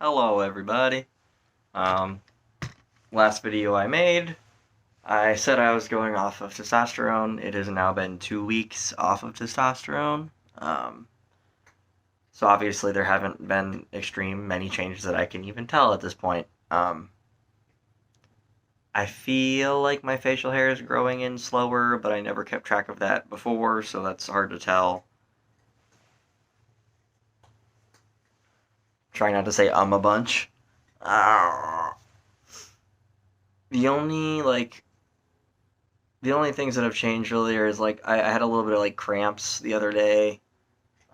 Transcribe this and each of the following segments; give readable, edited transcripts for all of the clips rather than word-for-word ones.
Hello everybody. Um, Last video I made, I said I was going off of testosterone. It has now been 2 weeks off of testosterone. Um, so obviously there haven't been extreme many changes that I can even tell at this point. I feel like my facial hair is growing in slower, but I never kept track of that before, so that's hard to tell. Trying not to say a bunch. Uh, the only like the only things that have changed really is like I had a little bit of like cramps the other day,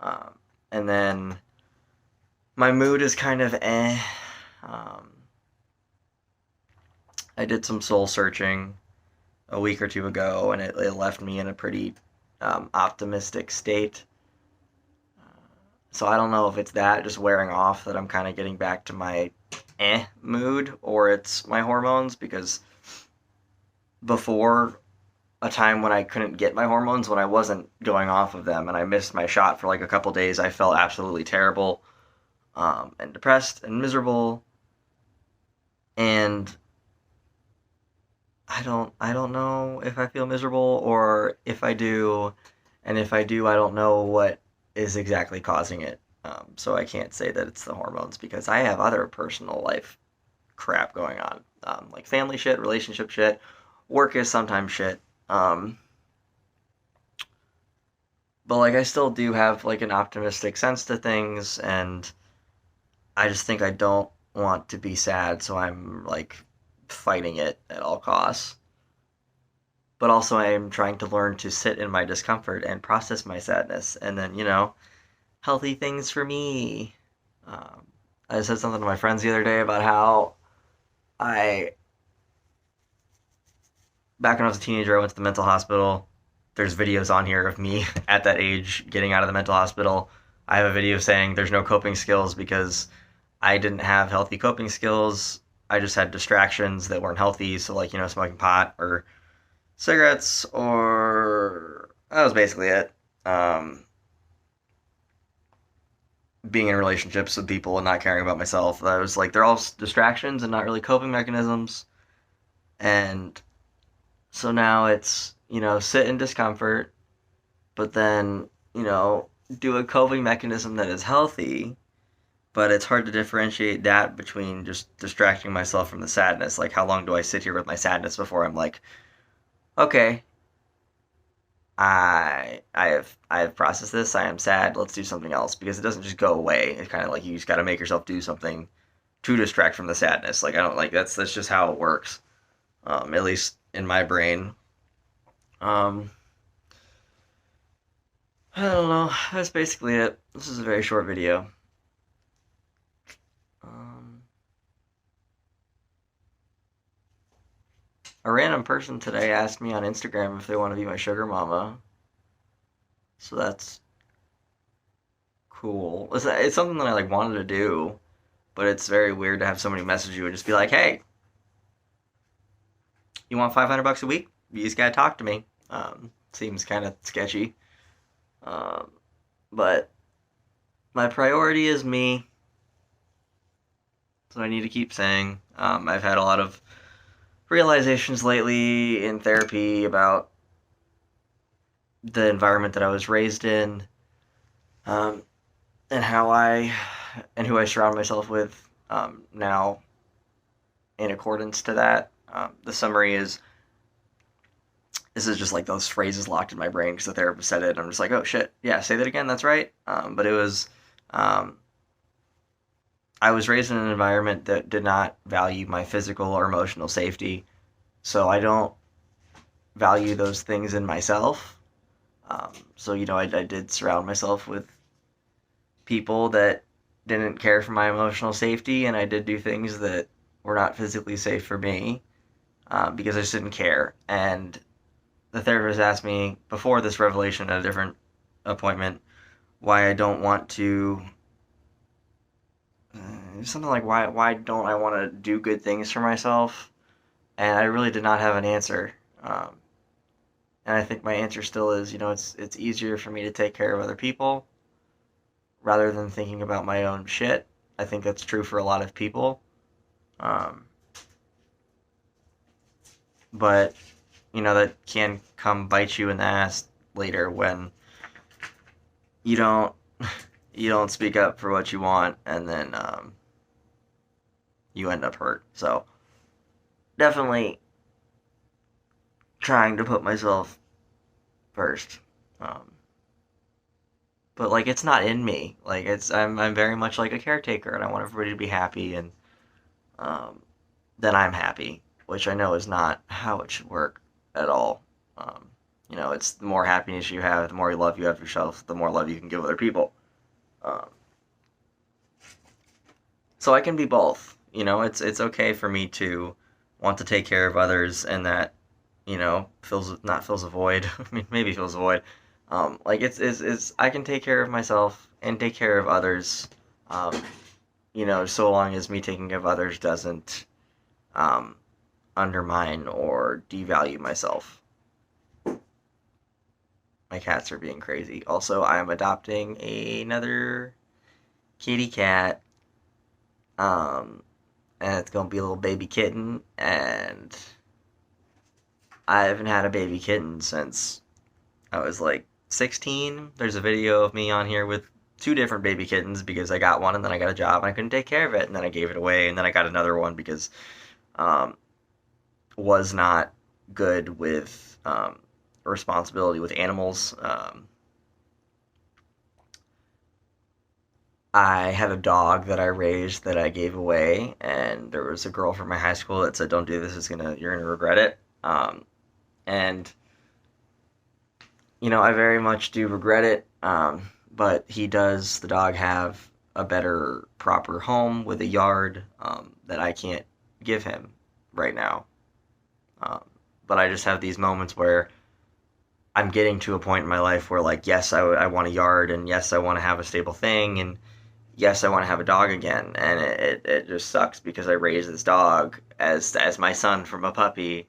um, and then my mood is kind of eh. Um, I did some soul searching a week or two ago, and it left me in a pretty optimistic state. So I don't know if it's that just wearing off that I'm kind of getting back to my mood, or it's my hormones because before a time when I couldn't get my hormones, when I wasn't going off of them, and I missed my shot for like a couple days. I felt absolutely terrible, and depressed and miserable, and I don't know if I feel miserable or if I do, and if I do, I don't know what is exactly causing it. So I can't say that it's the hormones because I have other personal life crap going on, like family shit, relationship shit, work is sometimes shit. But like I still do have like an optimistic sense to things, and I just think I don't want to be sad, so I'm like fighting it at all costs. But also I am trying to learn to sit in my discomfort and process my sadness, and then healthy things for me. Um, I said something to my friends the other day about how I back when I was a teenager, I went to the mental hospital. There's videos on here of me at that age getting out of the mental hospital. I have a video saying there's no coping skills because I didn't have healthy coping skills. I just had distractions that weren't healthy. So, like, smoking pot or cigarettes, or that was basically it. Um, Being in relationships with people and not caring about myself. That was like, they're all distractions and not really coping mechanisms. And so now it's, sit in discomfort, but then, do a coping mechanism that is healthy. But it's hard to differentiate that between just distracting myself from the sadness. Like, how long do I sit here with my sadness before I'm like, okay, I have processed this. I am sad. Let's do something else because it doesn't just go away. It's kind of like you just got to make yourself do something to distract from the sadness. Like I don't like that's just how it works. At least in my brain. Um, I don't know. That's basically it. This is a very short video. Um, a random person today asked me on Instagram if they want to be my sugar mama. So that's cool. It's something that I like wanted to do, but it's very weird to have somebody message you and just be like, "Hey, you want $500 a week? You just gotta talk to me." Seems kind of sketchy, um, but my priority is me. So I need to keep saying. I've had a lot of realizations lately in therapy about the environment that I was raised in, um, and how I and who I surround myself with now in accordance to that. The summary is this is just like those phrases locked in my brain because the therapist said it. I'm just like, oh shit, yeah, say that again. That's right. But it was, um, I was raised in an environment that did not value my physical or emotional safety, so I don't value those things in myself. So I did surround myself with people that didn't care for my emotional safety, and I did do things that were not physically safe for me because I just didn't care. And the therapist asked me before this revelation at a different appointment why I don't want to something like why don't I want to do good things for myself, and I really did not have an answer. And I think my answer still is it's easier for me to take care of other people rather than thinking about my own shit. I think that's true for a lot of people. Um, but that can come bite you in the ass later when you don't you don't speak up for what you want, and then you end up hurt. So definitely trying to put myself first. Um, but like it's not in me. Like I'm very much like a caretaker, and I want everybody to be happy, and um, then I'm happy, which I know is not how it should work at all. Um, it's the more happiness you have, the more love you have yourself, the more love you can give other people. Um, so I can be both. It's okay for me to want to take care of others, and that fills a void. I mean, maybe fills a void. Like it's I can take care of myself and take care of others. Um, so long as me taking care of others doesn't um, undermine or devalue myself. My cats are being crazy. Also, I'm adopting another kitty cat. Um, and it's gonna be a little baby kitten, and I haven't had a baby kitten since I was like 16. There's a video of me on here with two different baby kittens because I got one and then I got a job and I couldn't take care of it, and then I gave it away, and then I got another one because um, was not good with responsibility with animals. I had a dog that I raised that I gave away, and there was a girl from my high school that said, "Don't do this. You're gonna regret it." And I very much do regret it. But the dog, have a better, proper home with a yard that I can't give him right now. Um, but I just have these moments where I'm getting to a point in my life where, like, yes, I want a yard, and yes, I want to have a stable thing, and yes, I want to have a dog again. And it just sucks because I raised this dog as my son from a puppy,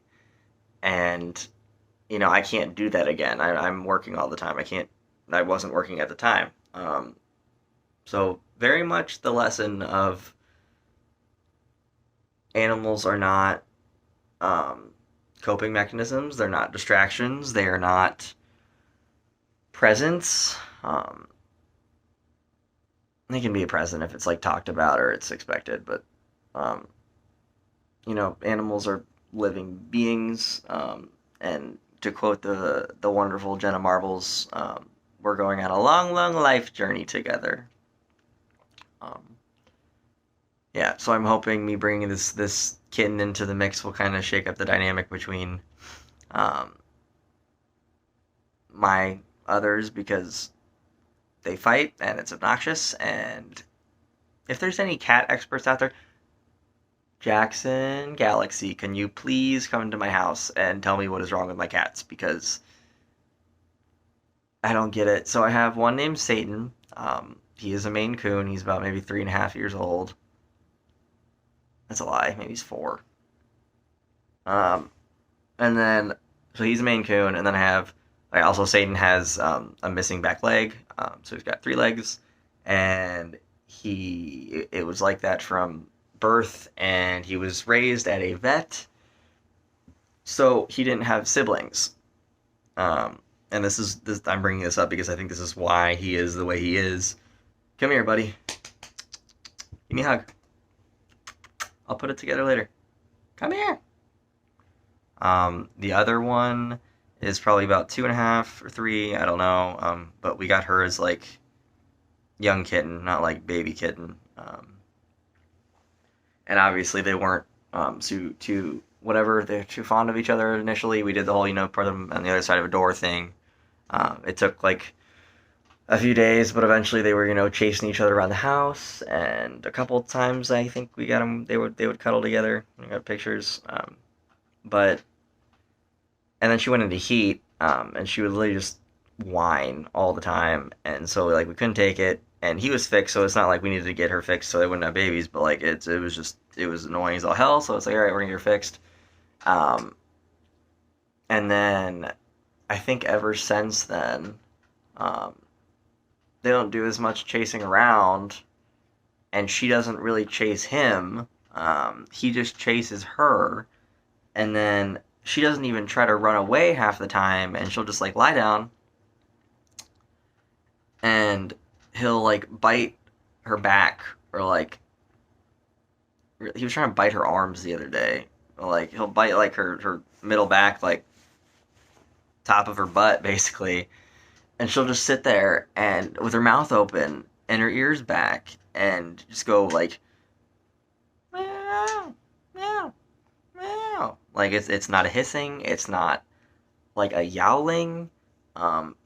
and I can't do that again. I'm working all the time. I wasn't working at the time. So very much the lesson of animals are not um, coping mechanisms. They're not distractions. They are not presents. They can be a present if it's like talked about or it's expected, but um, animals are living beings. And to quote the wonderful Jenna Marbles, we're going on a long, long life journey together. Um, yeah, so I'm hoping me bringing this kitten into the mix will kind of shake up the dynamic between um, my others, because they fight and it's obnoxious. And if there's any cat experts out there, Jackson Galaxy, can you please come to my house and tell me what is wrong with my cats? Because I don't get it. So I have one named Satan. He is a Maine Coon. He's about maybe 3.5 years old. That's a lie. Maybe he's 4. Um, and then, so he's a Maine Coon. And then also Satan has a missing back leg. So he's got 3 legs. And it was like that from birth. And he was raised at a vet. So he didn't have siblings. And I'm bringing this up because I think this is why he is the way he is. Come here, buddy. Give me a hug. I'll put it together later. Come here. The other one is probably about 2.5 or 3. I don't know. But we got her as like young kitten, not like baby kitten. And obviously they weren't too whatever. They're too fond of each other initially. We did the whole put them on the other side of a door thing. It took like a few days, but eventually they were chasing each other around the house, and a couple of times I think we got them. They would cuddle together. We got pictures. But and then she went into heat, and she would literally just whine all the time, and so like we couldn't take it. And he was fixed, so it's not like we needed to get her fixed so they wouldn't have babies. But like it was annoying as all hell. So it's like, all right, we're gonna get her fixed. Um, and then I think ever since then, um, they don't do as much chasing around. and she doesn't really chase him. He just chases her, and then she doesn't even try to run away half the time, and she'll just like lie down, and he'll like bite her back, or like he was trying to bite her arms the other day. Like he'll bite like her middle back, like top of her butt, basically, and she'll just sit there and with her mouth open and her ears back and just go like meow, meow, meow. Like it's not a hissing, it's not like a yowling.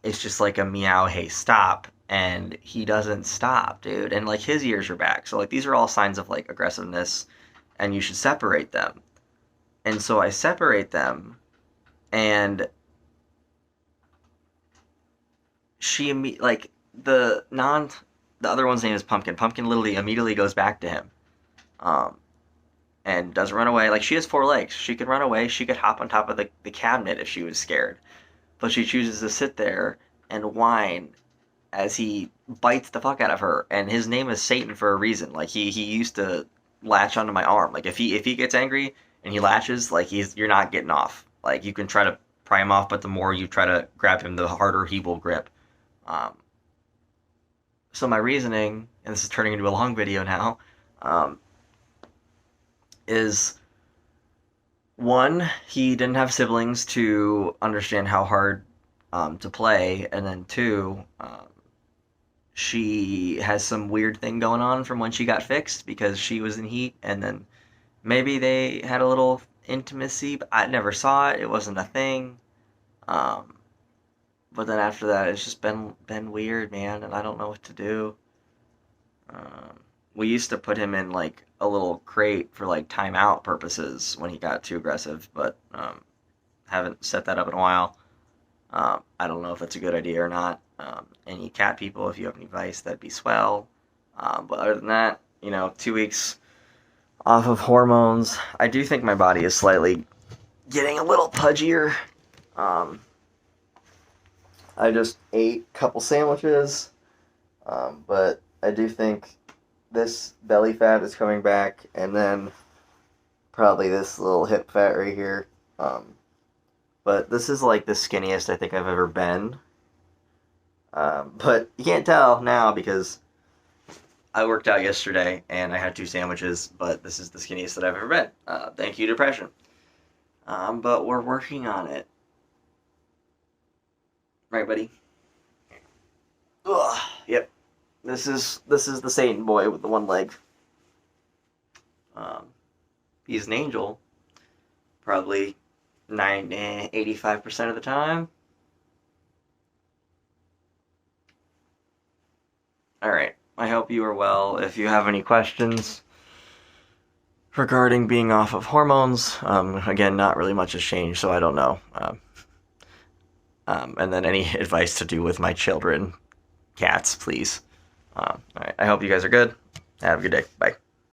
It's just like a meow, hey, stop. And he doesn't stop, dude. And like his ears are back. So like these are all signs of like aggressiveness and you should separate them. And so I separate them and like the other one's name is Pumpkin. Pumpkin literally immediately goes back to him. Um and doesn't run away. Like she has four legs. She could run away. She could hop on top of the cabinet if she was scared. But she chooses to sit there and whine as he bites the fuck out of her. And his name is Satan for a reason. Like he used to latch onto my arm. Like if he gets angry and he latches, like you're not getting off. Like you can try to pry him off, but the more you try to grab him, the harder he will grip. Um, so my reasoning, and this is turning into a long video now, um, is one, he didn't have siblings to understand how hard to play, and then two, she has some weird thing going on from when she got fixed because she was in heat, and then maybe they had a little intimacy, but I never saw it. It wasn't a thing. Um, but then after that, it's just been weird, man, and I don't know what to do. Um, we used to put him in like a little crate for like timeout purposes when he got too aggressive, but haven't set that up in a while. I don't know if that's a good idea or not. Any cat people, if you have any advice, that'd be swell. But other than that, 2 weeks off of hormones. I do think my body is slightly getting a little pudgier. Um, I just ate a couple sandwiches, but I do think this belly fat is coming back, and then probably this little hip fat right here. But this is like the skinniest I think I've ever been. But you can't tell now because I worked out yesterday and I had 2 sandwiches, but this is the skinniest that I've ever been. Thank you, depression. But we're working on it. Right, buddy? Ugh, yep. This is the Satan boy with the one leg. He's an angel. Probably 85% of the time. Alright, I hope you are well. If you have any questions regarding being off of hormones, again, not really much has changed, so I don't know. And then any advice to do with my children, cats, please. Alright, I hope you guys are good. Have a good day. Bye.